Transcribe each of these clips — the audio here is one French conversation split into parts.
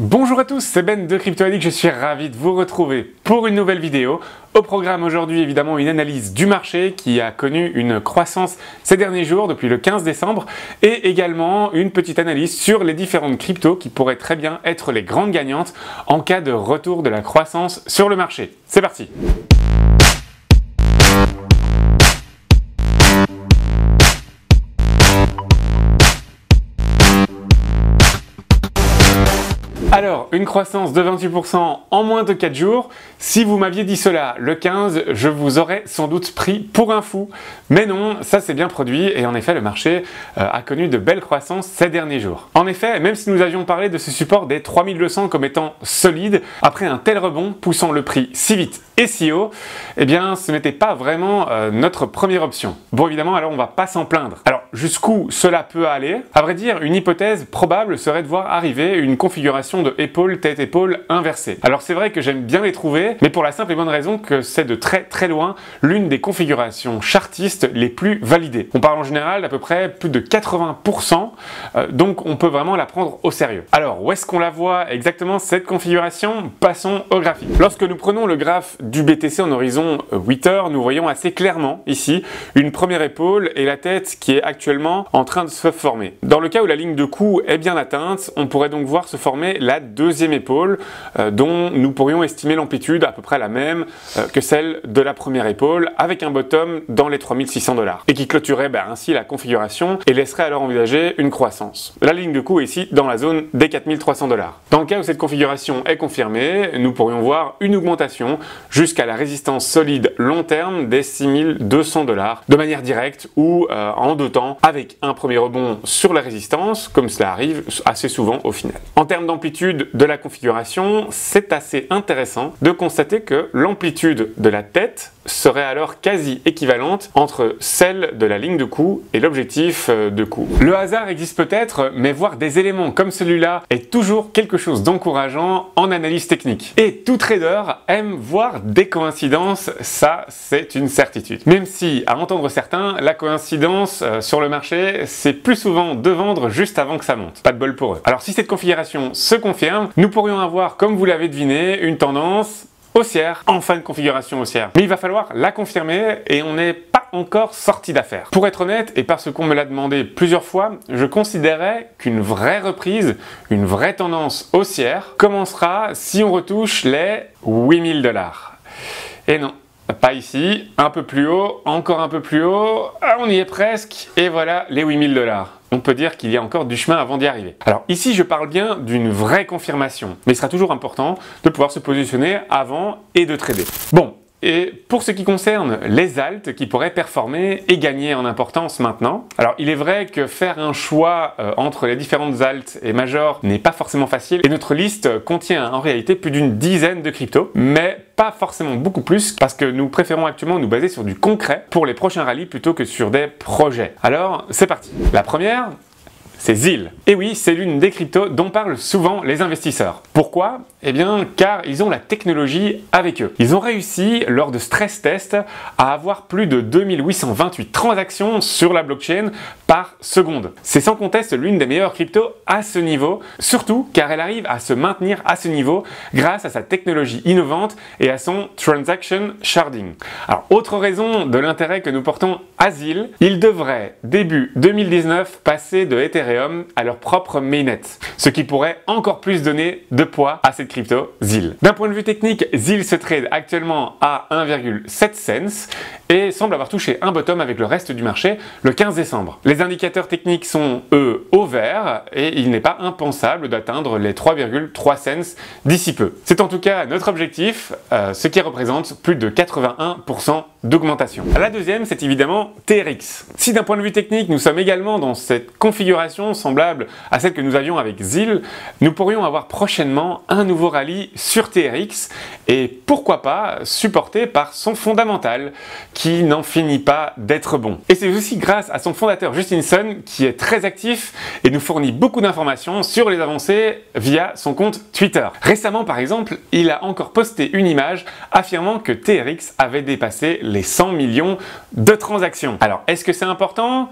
Bonjour à tous, c'est Ben de Crypto Addict, je suis ravi de vous retrouver pour une nouvelle vidéo. Au programme aujourd'hui, évidemment, une analyse du marché qui a connu une croissance ces derniers jours depuis le 15 décembre et également une petite analyse sur les différentes cryptos qui pourraient très bien être les grandes gagnantes en cas de retour de la croissance sur le marché. C'est parti! Alors, une croissance de 28% en moins de 4 jours. Si vous m'aviez dit cela le 15, je vous aurais sans doute pris pour un fou. Mais non, ça s'est bien produit et en effet, le marché a connu de belles croissances ces derniers jours. En effet, même si nous avions parlé de ce support des 3200 comme étant solide, après un tel rebond poussant le prix si vite et si haut, eh bien, ce n'était pas vraiment notre première option. Bon, évidemment, alors on va pas s'en plaindre. Alors, jusqu'où cela peut aller? À vrai dire, une hypothèse probable serait de voir arriver une configuration de épaule, tête-épaule inversée. Alors c'est vrai que j'aime bien les trouver, mais pour la simple et bonne raison que c'est de très loin l'une des configurations chartistes les plus validées. On parle en général d'à peu près plus de 80%, donc on peut vraiment la prendre au sérieux. Alors où est-ce qu'on la voit exactement cette configuration? Passons au graphique. Lorsque nous prenons le graphe du BTC en horizon 8 heures, nous voyons assez clairement ici une première épaule et la tête qui est actuellement en train de se former. Dans le cas où la ligne de coup est bien atteinte, on pourrait donc voir se former la deuxième épaule dont nous pourrions estimer l'amplitude à peu près la même que celle de la première épaule avec un bottom dans les 3600 $ et qui clôturerait ainsi la configuration et laisserait alors envisager une croissance. La ligne de coup est ici dans la zone des 4300 $. Dans le cas où cette configuration est confirmée, nous pourrions voir une augmentation jusqu'à la résistance solide long terme des 6200 $ de manière directe ou en deux temps avec un premier rebond sur la résistance comme cela arrive assez souvent au final. En termes d'amplitude de la configuration, c'est assez intéressant de constater que l'amplitude de la tête serait alors quasi équivalente entre celle de la ligne de coup et l'objectif de cours. Le hasard existe peut-être, mais voir des éléments comme celui-là est toujours quelque chose d'encourageant en analyse technique. Et tout trader aime voir des coïncidences, ça c'est une certitude. Même si, à entendre certains, la coïncidence sur le marché, c'est plus souvent de vendre juste avant que ça monte. Pas de bol pour eux. Alors si cette configuration se confirme, nous pourrions avoir, comme vous l'avez deviné, une tendance haussière, en fin de configuration haussière. Mais il va falloir la confirmer et on n'est pas encore sorti d'affaire. Pour être honnête, et parce qu'on me l'a demandé plusieurs fois, je considérais qu'une vraie reprise, une vraie tendance haussière, commencera si on retouche les 8000 $. Et non. Pas ici, un peu plus haut, encore un peu plus haut, on y est presque, et voilà les 8000 $. On peut dire qu'il y a encore du chemin avant d'y arriver. Alors ici, je parle bien d'une vraie confirmation, mais il sera toujours important de pouvoir se positionner avant et de trader. Bon. Et pour ce qui concerne les alts qui pourraient performer et gagner en importance maintenant, alors il est vrai que faire un choix entre les différentes alts et majors n'est pas forcément facile et notre liste contient en réalité plus d'une dizaine de cryptos, mais pas forcément beaucoup plus parce que nous préférons actuellement nous baser sur du concret pour les prochains rallyes plutôt que sur des projets. Alors c'est parti. La première, c'est ZIL. Et oui, c'est l'une des cryptos dont parlent souvent les investisseurs. Pourquoi? Eh bien, car ils ont la technologie avec eux. Ils ont réussi, lors de stress tests, à avoir plus de 2828 transactions sur la blockchain par seconde. C'est sans conteste l'une des meilleures cryptos à ce niveau, surtout car elle arrive à se maintenir à ce niveau grâce à sa technologie innovante et à son transaction sharding. Alors, autre raison de l'intérêt que nous portons à ZIL, ils devraient, début 2019, passer de Ethereum à leur propre mainnet, ce qui pourrait encore plus donner de poids à cette crypto ZIL. D'un point de vue technique, ZIL se trade actuellement à 1,7 cents et semble avoir touché un bottom avec le reste du marché le 15 décembre. Les indicateurs techniques sont eux au vert et il n'est pas impensable d'atteindre les 3,3 cents d'ici peu. C'est en tout cas notre objectif, ce qui représente plus de 81% d'augmentation. La deuxième, c'est évidemment TRX. Si d'un point de vue technique, nous sommes également dans cette configuration semblable à celle que nous avions avec ZIL, nous pourrions avoir prochainement un nouveau rallye sur TRX et pourquoi pas supporté par son fondamental qui n'en finit pas d'être bon. Et c'est aussi grâce à son fondateur Justin Sun qui est très actif et nous fournit beaucoup d'informations sur les avancées via son compte Twitter. Récemment par exemple, il a encore posté une image affirmant que TRX avait dépassé les 100 millions de transactions. Alors est-ce que c'est important ?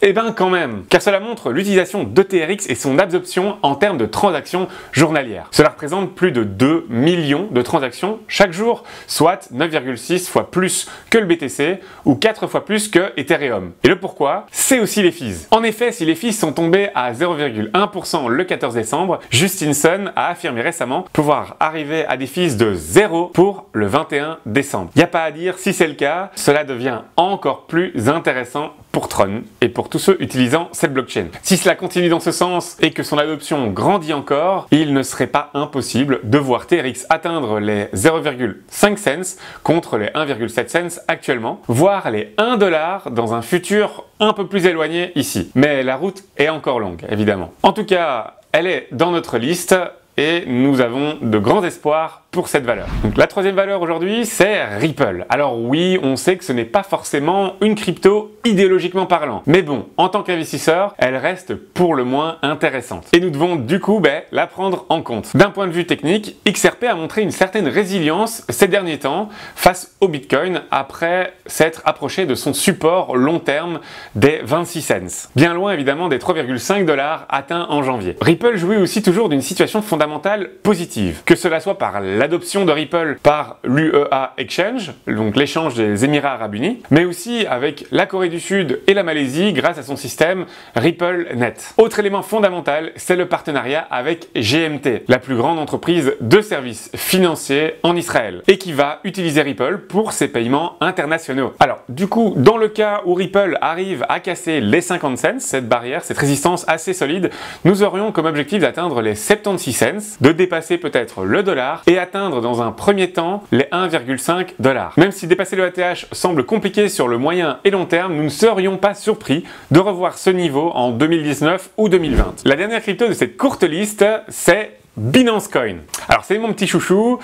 Eh ben quand même, car cela montre l'utilisation de TRX et son absorption en termes de transactions journalières. Cela représente plus de 2 millions de transactions chaque jour, soit 9,6 fois plus que le BTC ou 4 fois plus que Ethereum. Et le pourquoi, c'est aussi les fees. En effet, si les fees sont tombées à 0,1% le 14 décembre, Justin Sun a affirmé récemment pouvoir arriver à des fees de 0 pour le 21 décembre. Il n'y a pas à dire, si c'est le cas, cela devient encore plus intéressant pour Tron et pour tous ceux utilisant cette blockchain. Si cela continue dans ce sens et que son adoption grandit encore, il ne serait pas impossible de voir TRX atteindre les 0,5 cents contre les 1,7 cents actuellement, voire les 1 dollar dans un futur un peu plus éloigné ici. Mais la route est encore longue, évidemment. En tout cas, elle est dans notre liste et nous avons de grands espoirs pour cette valeur. Donc la troisième valeur aujourd'hui, c'est Ripple. Alors oui, on sait que ce n'est pas forcément une crypto idéologiquement parlant. Mais bon, en tant qu'investisseur, elle reste pour le moins intéressante. Et nous devons du coup la prendre en compte. D'un point de vue technique, XRP a montré une certaine résilience ces derniers temps face au Bitcoin après s'être approché de son support long terme des 26 cents. Bien loin évidemment des 3,5 dollars atteints en janvier. Ripple jouit aussi toujours d'une situation fondamentale positive. Que cela soit par l'adoption de Ripple par l'UEA Exchange, donc l'échange des Émirats Arabes Unis, mais aussi avec la Corée du Sud et la Malaisie grâce à son système RippleNet. Autre élément fondamental, c'est le partenariat avec GMT, la plus grande entreprise de services financiers en Israël, et qui va utiliser Ripple pour ses paiements internationaux. Alors, du coup, dans le cas où Ripple arrive à casser les 50 cents, cette barrière, cette résistance assez solide, nous aurions comme objectif d'atteindre les 76 cents, de dépasser peut-être le dollar et atteindre dans un premier temps les 1,5 dollars. Même si dépasser le ATH semble compliqué sur le moyen et long terme, nous ne serions pas surpris de revoir ce niveau en 2019 ou 2020. La dernière crypto de cette courte liste, c'est Binance Coin. Alors c'est mon petit chouchou,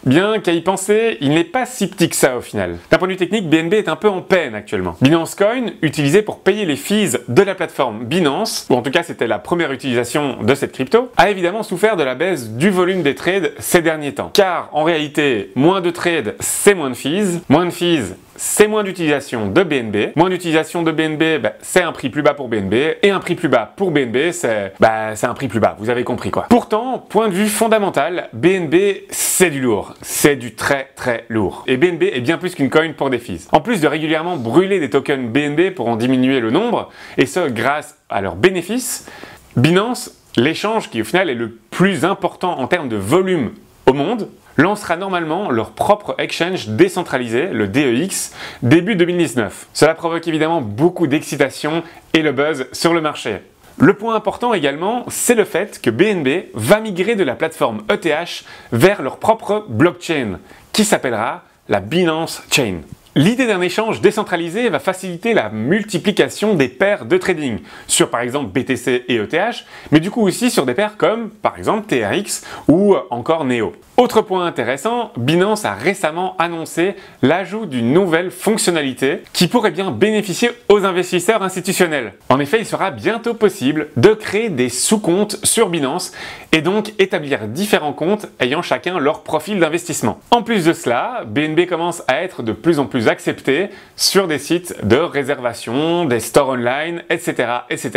bien qu'à y penser, il n'est pas si petit que ça au final. D'un point de vue technique, BNB est un peu en peine actuellement. Binance Coin, utilisé pour payer les fees de la plateforme Binance, ou en tout cas c'était la première utilisation de cette crypto, a évidemment souffert de la baisse du volume des trades ces derniers temps. Car en réalité, moins de trades, c'est moins de fees c'est moins d'utilisation de BNB. Moins d'utilisation de BNB, c'est un prix plus bas pour BNB. Et un prix plus bas pour BNB, c'est un prix plus bas. Vous avez compris quoi. Pourtant, point de vue fondamental, BNB, c'est du lourd. C'est du très très lourd. Et BNB est bien plus qu'une coin pour des fees. En plus de régulièrement brûler des tokens BNB pour en diminuer le nombre, et ce grâce à leurs bénéfices, Binance, l'échange qui au final est le plus important en termes de volume au monde, lancera normalement leur propre exchange décentralisé, le DEX, début 2019. Cela provoque évidemment beaucoup d'excitation et le buzz sur le marché. Le point important également, c'est le fait que BNB va migrer de la plateforme ETH vers leur propre blockchain, qui s'appellera la Binance Chain. L'idée d'un échange décentralisé va faciliter la multiplication des paires de trading sur par exemple BTC et ETH, mais du coup aussi sur des paires comme par exemple TRX ou encore Neo. Autre point intéressant, Binance a récemment annoncé l'ajout d'une nouvelle fonctionnalité qui pourrait bien bénéficier aux investisseurs institutionnels. En effet, il sera bientôt possible de créer des sous-comptes sur Binance et donc établir différents comptes ayant chacun leur profil d'investissement. En plus de cela, BNB commence à être de plus en plus accepté sur des sites de réservation, des stores online, etc. etc.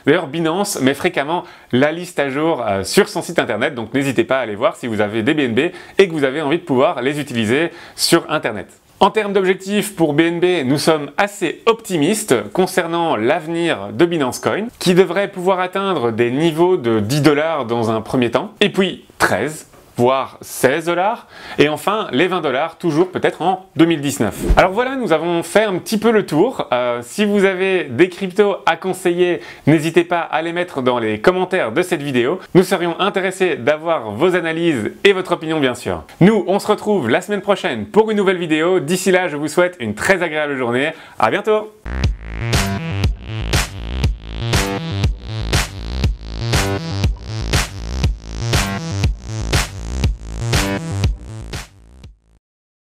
D'ailleurs, Binance met fréquemment la liste à jour sur son site internet, donc n'hésitez pas à aller voir si vous avez des BNB et que vous avez envie de pouvoir les utiliser sur internet. En termes d'objectifs pour BNB, nous sommes assez optimistes concernant l'avenir de Binance Coin, qui devrait pouvoir atteindre des niveaux de 10 dollars dans un premier temps, et puis 13, voire 16 dollars, et enfin les 20 dollars toujours peut-être en 2019. Alors voilà, nous avons fait un petit peu le tour. Si vous avez des cryptos à conseiller, n'hésitez pas à les mettre dans les commentaires de cette vidéo. Nous serions intéressés d'avoir vos analyses et votre opinion bien sûr. Nous, on se retrouve la semaine prochaine pour une nouvelle vidéo. D'ici là, je vous souhaite une très agréable journée. À bientôt!